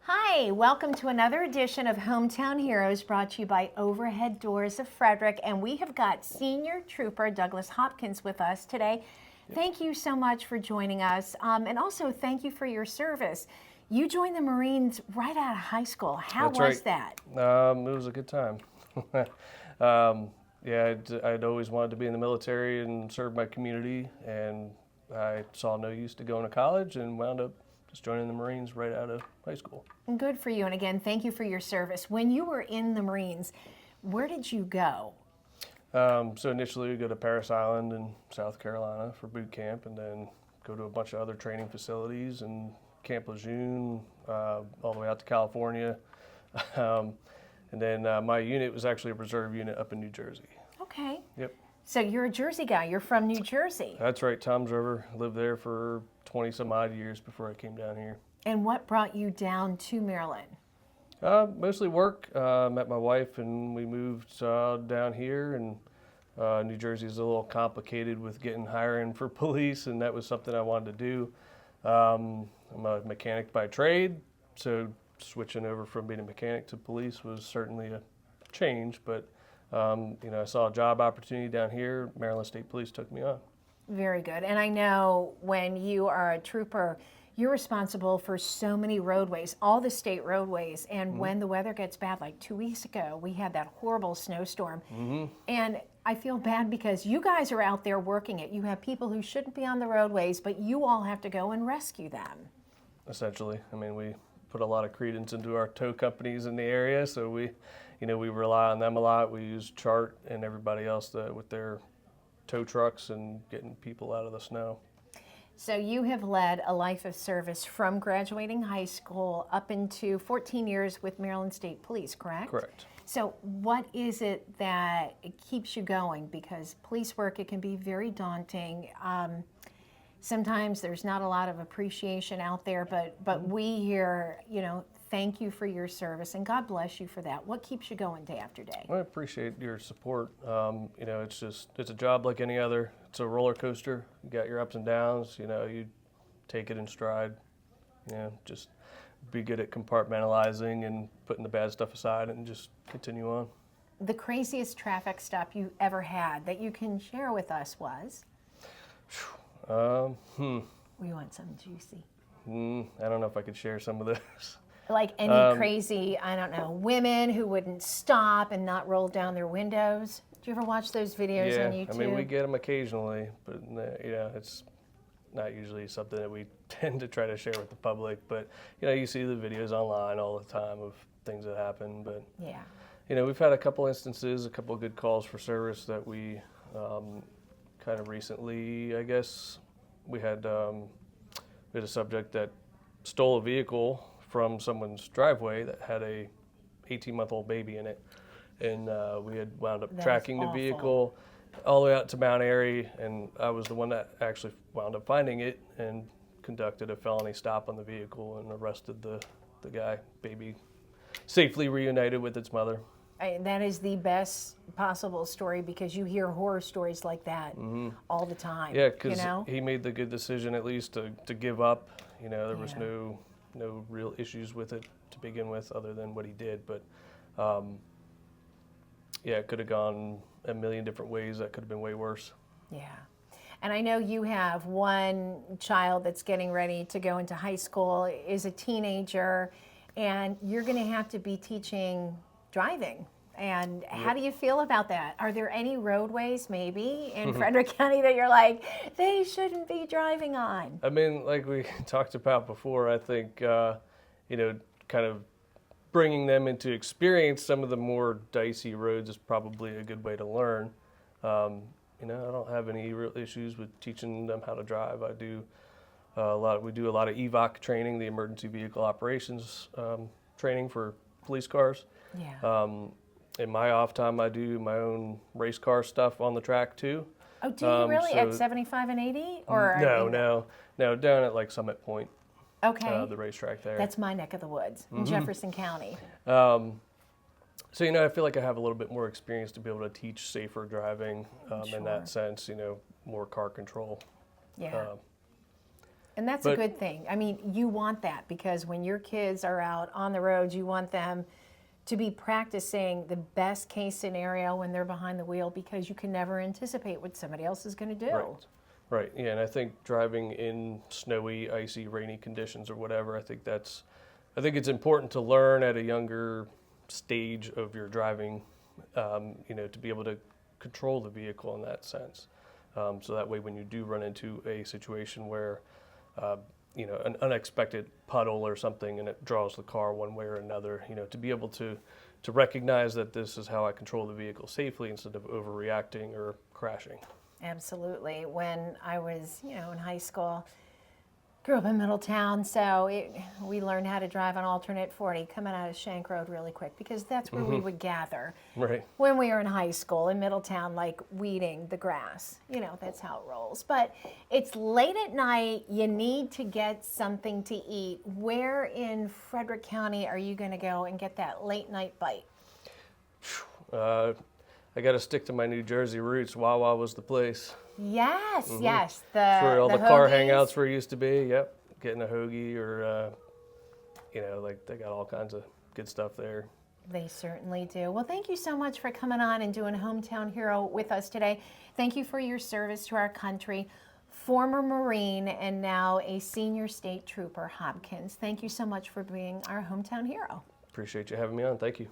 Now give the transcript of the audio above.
Hi, welcome to another edition of Hometown Heroes brought to you by Overhead Doors of Frederick. And we have got Senior Trooper Doughlas Hopkins with us today. Thank you so much for joining us. And also thank you for your service. You joined the Marines right out of high school. How was that? It was a good time. I'd always wanted to be in the military and serve my community, and I saw no use to going to college and wound up just joining the Marines right out of high school. Good for you. And again, thank you for your service. When you were in the Marines, where did you go? So initially we go to Parris Island in South Carolina for boot camp, and then go to a bunch of other training facilities and Camp Lejeune, all the way out to California. And then my unit was actually a reserve unit up in New Jersey. Okay. Yep. So you're a Jersey guy. You're from New Jersey. That's right, Toms River. Lived there for 20 some odd years before I came down here. And what brought you down to Maryland? Mostly work. Met my wife and we moved down here, and New Jersey's a little complicated with getting hiring for police, and that was something I wanted to do. I'm a mechanic by trade, so switching over from being a mechanic to police was certainly a change, but I saw a job opportunity down here. Maryland State Police took me on. Very good. And I know when you are a trooper, you're responsible for so many roadways, all the state roadways. And when the weather gets bad, like 2 weeks ago, we had that horrible snowstorm. And I feel bad because you guys are out there working it. You have people who shouldn't be on the roadways, but you all have to go and rescue them. Essentially. I mean, we put a lot of credence into our tow companies in the area, so we rely on them a lot. We use Chart and everybody else with their tow trucks and getting people out of the snow. So you have led a life of service from graduating high school up into 14 years with Maryland State Police, correct? Correct. So what is it that keeps you going? Because police work, it can be very daunting. Sometimes there's not a lot of appreciation out there, but we here, thank you for your service, and God bless you for that. What keeps you going day after day? Well, I appreciate your support. It's a job like any other. It's a roller coaster. You got your ups and downs. You take it in stride. Just be good at compartmentalizing and putting the bad stuff aside and just continue on. The craziest traffic stop you ever had that you can share with us was? We want something juicy. I don't know if I could share some of those. Like any crazy, I don't know, women who wouldn't stop and not roll down their windows. Do you ever watch those videos on YouTube? I mean, we get them occasionally, but it's not usually something that we tend to try to share with the public. But you see the videos online all the time of things that happen. But we've had a couple instances, a couple of good calls for service that we kind of recently, I guess, we had a subject that stole a vehicle from someone's driveway that had a 18-month-old baby in it, and we had wound up tracking the vehicle all the way out to Mount Airy, and I was the one that actually wound up finding it and conducted a felony stop on the vehicle and arrested the guy. Baby safely reunited with its mother. That is the best possible story, because you hear horror stories like that all the time. Yeah, because he made the good decision at least to give up. There was no real issues with it to begin with other than what he did. But it could have gone a million different ways. That could have been way worse. Yeah. And I know you have one child that's getting ready to go into high school, is a teenager, and you're going to have to be teaching driving. And how do you feel about that? Are there any roadways maybe in Frederick County that you're like, they shouldn't be driving on? I mean, like we talked about before, I think, kind of bringing them into experience some of the more dicey roads is probably a good way to learn. I don't have any real issues with teaching them how to drive. We do a lot of EVOC training, the emergency vehicle operations training for police cars. Yeah. In my off time, I do my own race car stuff on the track too. Oh, do you really? At 75 and 80? Or No, down at like Summit Point. Okay. The racetrack there. That's my neck of the woods in Jefferson County. So, I feel like I have a little bit more experience to be able to teach safer driving in that sense, more car control. Yeah. And that's a good thing. I mean, you want that because when your kids are out on the roads, you want them to be practicing the best case scenario when they're behind the wheel, because you can never anticipate what somebody else is going to do. Right. Yeah, and I think driving in snowy, icy, rainy conditions or whatever, I think it's important to learn at a younger stage of your driving, to be able to control the vehicle in that sense. So that way, when you do run into a situation where, an unexpected puddle or something and it draws the car one way or another, to be able to recognize that this is how I control the vehicle safely instead of overreacting or crashing. Absolutely. When I was, in high school, grew up in Middletown, so we learned how to drive on alternate 40 coming out of Shank Road really quick, because that's where we would gather when we were in high school in Middletown, like weeding the grass. That's how it rolls. But it's late at night. You need to get something to eat. Where in Frederick County are you going to go and get that late night bite? I got to stick to my New Jersey roots. Wawa was the place. Yes, yes. That's where all the car hoagies. hangouts were used to be. Yep, getting a hoagie or, they got all kinds of good stuff there. They certainly do. Well, thank you so much for coming on and doing Hometown Hero with us today. Thank you for your service to our country. Former Marine and now a Senior State Trooper Hopkins. Thank you so much for being our Hometown Hero. Appreciate you having me on. Thank you.